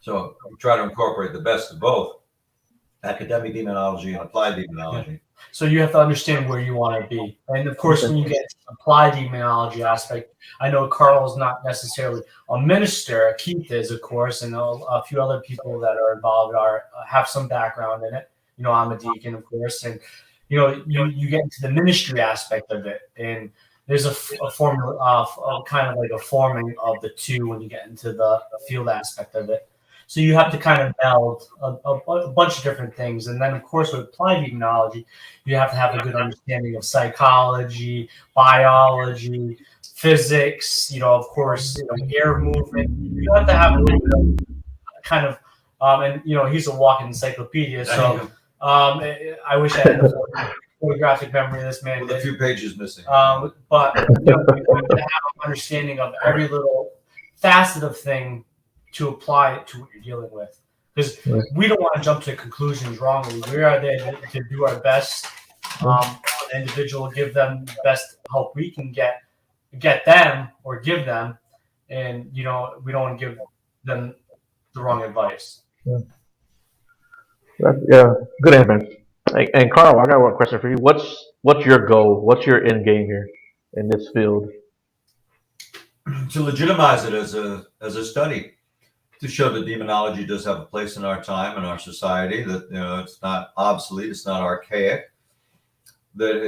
So we try to incorporate the best of both academic demonology and applied demonology. Yeah. So you have to understand where you want to be. And of course, when you get to the applied demonology aspect, I know Carl is not necessarily a minister. Keith is, of course, and a few other people that are involved have some background in it. I'm a deacon, of course, and you get into the ministry aspect of it, and there's a formula of kind of like a forming of the two when you get into the field aspect of it. So you have to kind of meld a bunch of different things. And then, of course, with applied demonology, you have to have a good understanding of psychology, biology, physics, of course, air movement. You have to have a little bit of kind of, and, he's a walking encyclopedia. So I wish I had a photographic memory of this man. With a few pages missing. But you have to have an understanding of every little facet of thing to apply it to what you're dealing with, because we don't want to jump to conclusions wrongly. We are there to do our best. The individual, give them the best help we can get them or give them, and we don't want to give them the wrong advice. Yeah, good answer. And Carl, I got one question for you. What's your goal? What's your end game here in this field? To legitimize it as a study, to show that demonology does have a place in our time and our society, that it's not obsolete, it's not archaic, that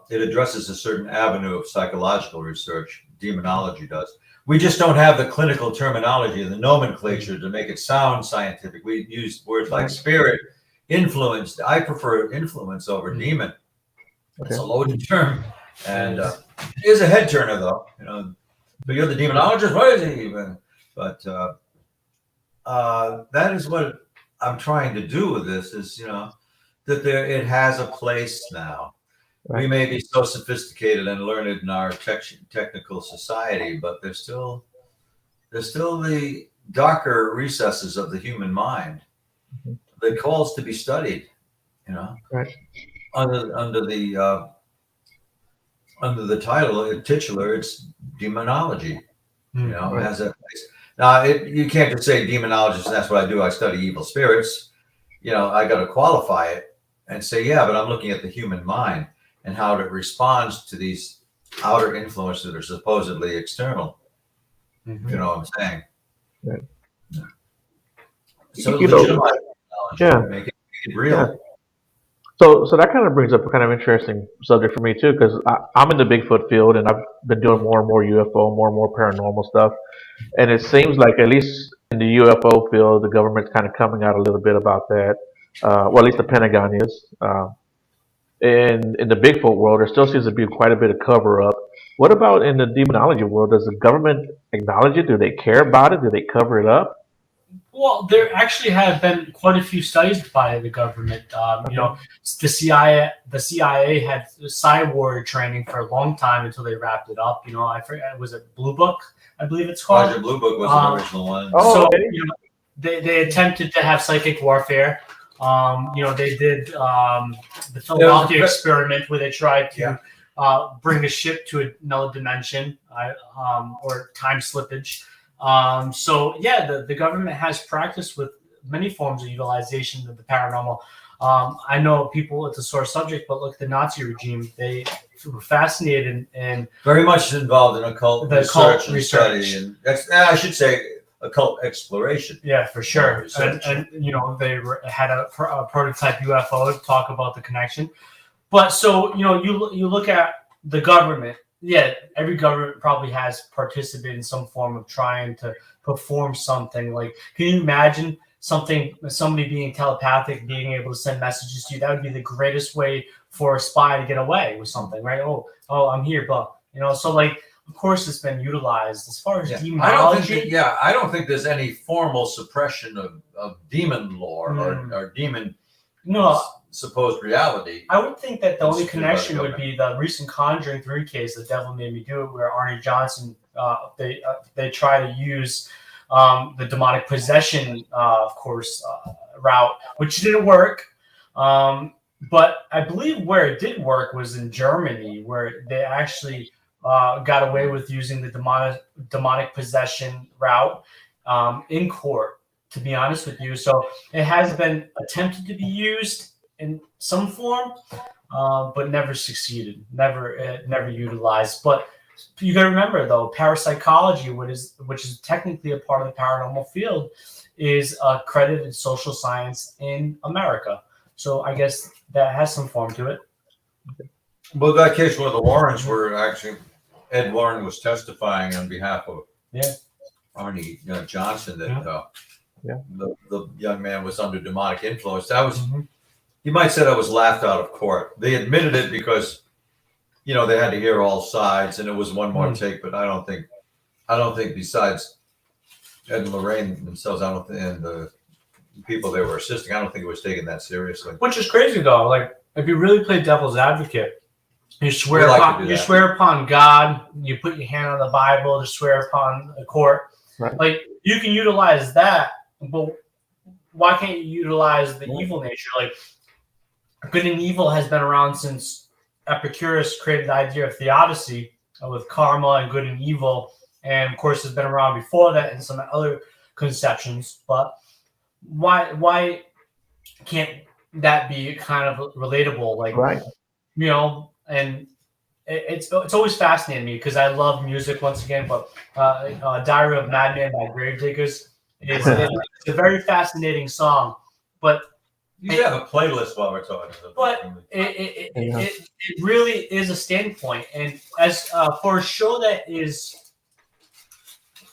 it addresses a certain avenue of psychological research. Demonology does. We just don't have the clinical terminology and the nomenclature to make it sound scientific. We use words like spirit, influence. I prefer influence over demon. Okay. It's a loaded term, and it is a head turner, though. But you're the demonologist. What is he even? But that is what I'm trying to do with this. Is that it has a place now. Right. We may be so sophisticated and learned in our technical society, but there's still the darker recesses of the human mind that calls to be studied. You know, Right. under the title titular, it's demonology. You know, Right. has a place. Now you can't just say demonologist. That's what I do. I study evil spirits. You know, I got to qualify it and say, yeah, but I'm looking at the human mind and how it responds to these outer influences that are supposedly external. Mhm. You know what I'm saying? Right. Yeah. So You know, legitimize yeah. technology, make it real. Yeah. So that kind of brings up a kind of interesting subject for me too, because I'm in the Bigfoot field and I've been doing more and more UFO, more and more paranormal stuff, and it seems like at least in the UFO field, the government's kind of coming out a little bit about that. Well, at least the Pentagon is. In the Bigfoot world, there still seems to be quite a bit of cover up. What about in the demonology world? Does the government acknowledge it? Do they care about it? Do they cover it up? Well, there actually have been quite a few studies by the government. You know, the CIA had cyborg training for a long time until they wrapped it up. You know, I forget, was it Blue Book? I believe it's called. Project Blue Book was the original one. Oh, So okay. you know, they attempted to have psychic warfare. You know, they did the Philadelphia experiment where they tried to bring a ship to another dimension or time slippage. So yeah, the government has practiced with many forms of utilization of the paranormal. I know people, it's a sore subject, but look, the Nazi regime, they were fascinated and Very much involved in occult The research occult and research. study, and I should say occult exploration. yeah, for sure. Research. And you know, had a prototype UFO to talk about the connection. But so, you know, you look at the government. Yeah, every government probably has participated in some form of trying to perform something. Like, can you imagine somebody being telepathic, being able to send messages to you? That would be the greatest way for a spy to get away with something, right? Oh, I'm here, but you know, so like, of course, it's been utilized as far as demonology. I don't think there's any formal suppression of demon lore or demon No, supposed reality. I would think that the only Instituted by the connection would government. be the recent Conjuring 3 case, The Devil Made Me Do It, where Arnie Johnson, they try to use the demonic possession, of course, route, which didn't work. But I believe where it did work was in Germany, where they actually got away with using the demonic possession route in court, to be honest with you. So it has been attempted to be used in some form, but never succeeded, never utilized. But you got to remember, though, parapsychology, which is technically a part of the paranormal field, is accredited social science in America. So I guess that has some form to it. Well, that case where the Warrens were actually, Ed Warren was testifying on behalf of Arnie Johnson that the young man was under demonic influence. That was, you might say that was laughed out of court. They admitted it because, you know, they had to hear all sides and it was one more take, but I don't think besides Ed and Lorraine themselves, and the people they were assisting, I don't think it was taken that seriously. Which is crazy, though. Like, if you really play devil's advocate, you swear upon God, you put your hand on the Bible to swear upon a court. Right. Like, you can utilize that, but why can't you utilize the evil nature? Like, good and evil has been around since Epicurus created the idea of theodicy with karma and good and evil, and of course has been around before that in some other conceptions. But why can't that be kind of relatable? Like, you know, and it's always fascinating me because I love music once again. But Diary of a Madman by Gravediggers is it's a very fascinating song. But you have a playlist while we're talking. But it really is a standpoint, and as for a show that is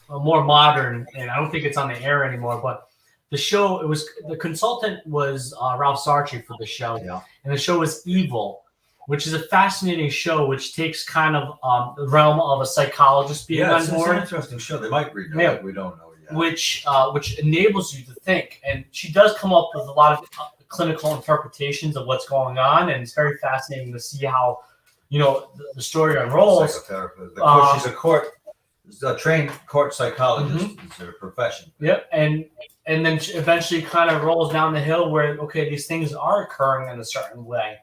more modern, and I don't think it's on the air anymore, but the show, the consultant was Ralph Sarchi for the show, and the show was Evil, which is a fascinating show, which takes kind of the realm of a psychologist being on board. It's an interesting show. They might read it. We don't know yet. Which enables you to think, and she does come up with a lot of clinical interpretations of what's going on, and it's very fascinating to see how, you know, the story unrolls. She's a court a trained court psychologist is their profession. Yep, and then eventually kind of rolls down the hill where, okay, these things are occurring in a certain way.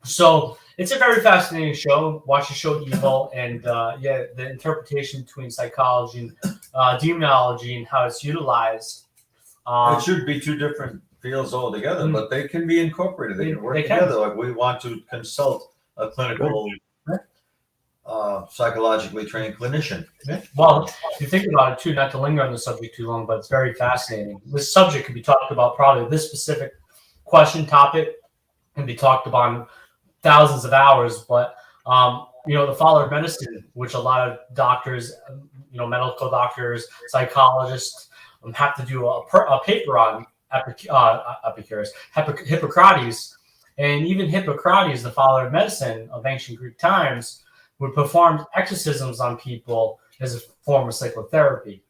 So it's a very fascinating show. Watch the show Evil, and the interpretation between psychology and demonology and how it's utilized. It should be two different fields altogether, but they can be incorporated. They can work together. Like we want to consult a clinical, psychologically trained clinician. Well, if you think about it too, not to linger on the subject too long, but it's very fascinating. This subject could be talked about, probably this specific topic can be talked about thousands of hours, but the father of medicine, which a lot of doctors, medical doctors, psychologists have to do a paper on Hippocrates, and even Hippocrates, the father of medicine of ancient Greek times, would perform exorcisms on people as a form of psychotherapy.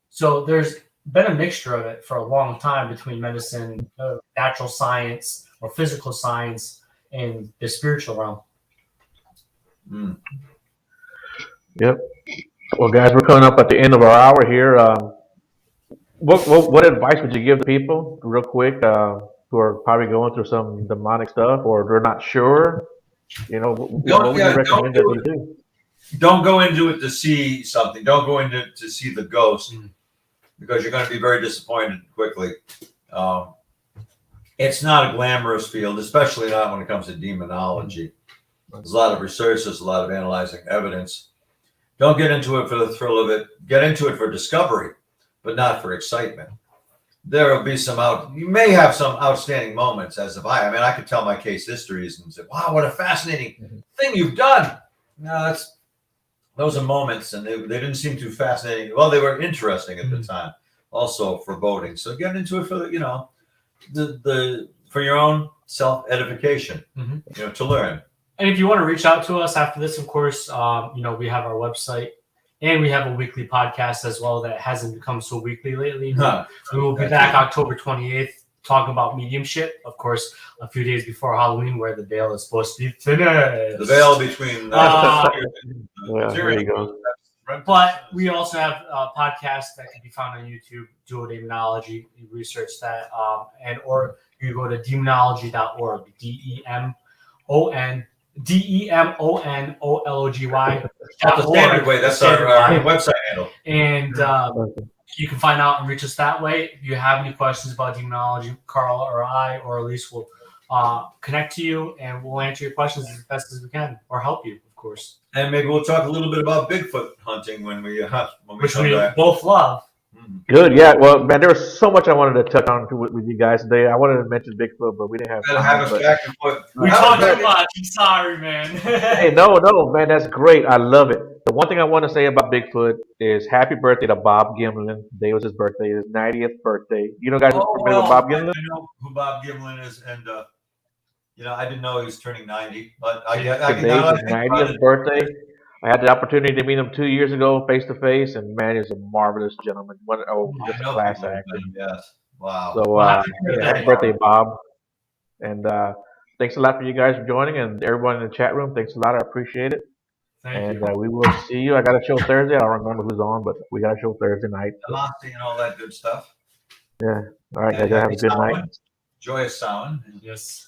So there's been a mixture of it for a long time between medicine, natural science, or physical science, and the spiritual realm. Yep. Well, guys, we're coming up at the end of our hour here. What advice would you give people, real quick, who are probably going through some demonic stuff, or they're not sure? What would you recommend that they do? Don't go into it to see something. Don't go into it to see the ghost, because you're going to be very disappointed quickly. It's not a glamorous field, especially not when it comes to demonology. There's a lot of research. There's a lot of analyzing evidence. Don't get into it for the thrill of it. Get into it for discovery, but not for excitement. There will be you may have some outstanding moments, as if I could tell my case histories and say, wow, what a fascinating thing you've done. No, those are moments, and they didn't seem too fascinating. Well, they were interesting at the time, also foreboding. So get into it for for your own self-edification, to learn. And if you want to reach out to us after this, of course, we have our website, and we have a weekly podcast as well that hasn't become so weekly lately. We will be back October 28th talking about mediumship, of course, a few days before Halloween, where the veil is supposed to be finished. The veil between there you go. But we also have a podcast that can be found on YouTube, Duo Daemonology. You research that, or you go to demonology.org, DEMONOLOGY. That's the standard way. That's our website handle. And you can find out and reach us that way. If you have any questions about demonology, Carl or I or Elise will connect to you, and we'll answer your questions as best as we can, or help you, of course. And maybe we'll talk a little bit about Bigfoot hunting when we which we both love. Good, yeah. Well, man, there was so much I wanted to touch on with you guys today. I wanted to mention Bigfoot, but we didn't have time. We talked too much. I'm sorry, man. Hey, no, man, that's great. I love it. The one thing I want to say about Bigfoot is happy birthday to Bob Gimlin. Today was his birthday, his 90th birthday. You know, guys, familiar with Bob Gimlin? I know who Bob Gimlin is, and I didn't know he was turning 90, but today's his 90th birthday. I had the opportunity to meet him 2 years ago, face to face, and man, he's a marvelous gentleman. Just a class act. Yes, wow. So, happy birthday, Bob! And thanks a lot for you guys for joining, and everyone in the chat room. Thanks a lot. I appreciate it. Thank you. We will see you. I got a show Thursday. I don't remember who's on, but we got a show Thursday night. And all that good stuff. Yeah. All right, guys. Have a good night. Joyous Samhain. Yes.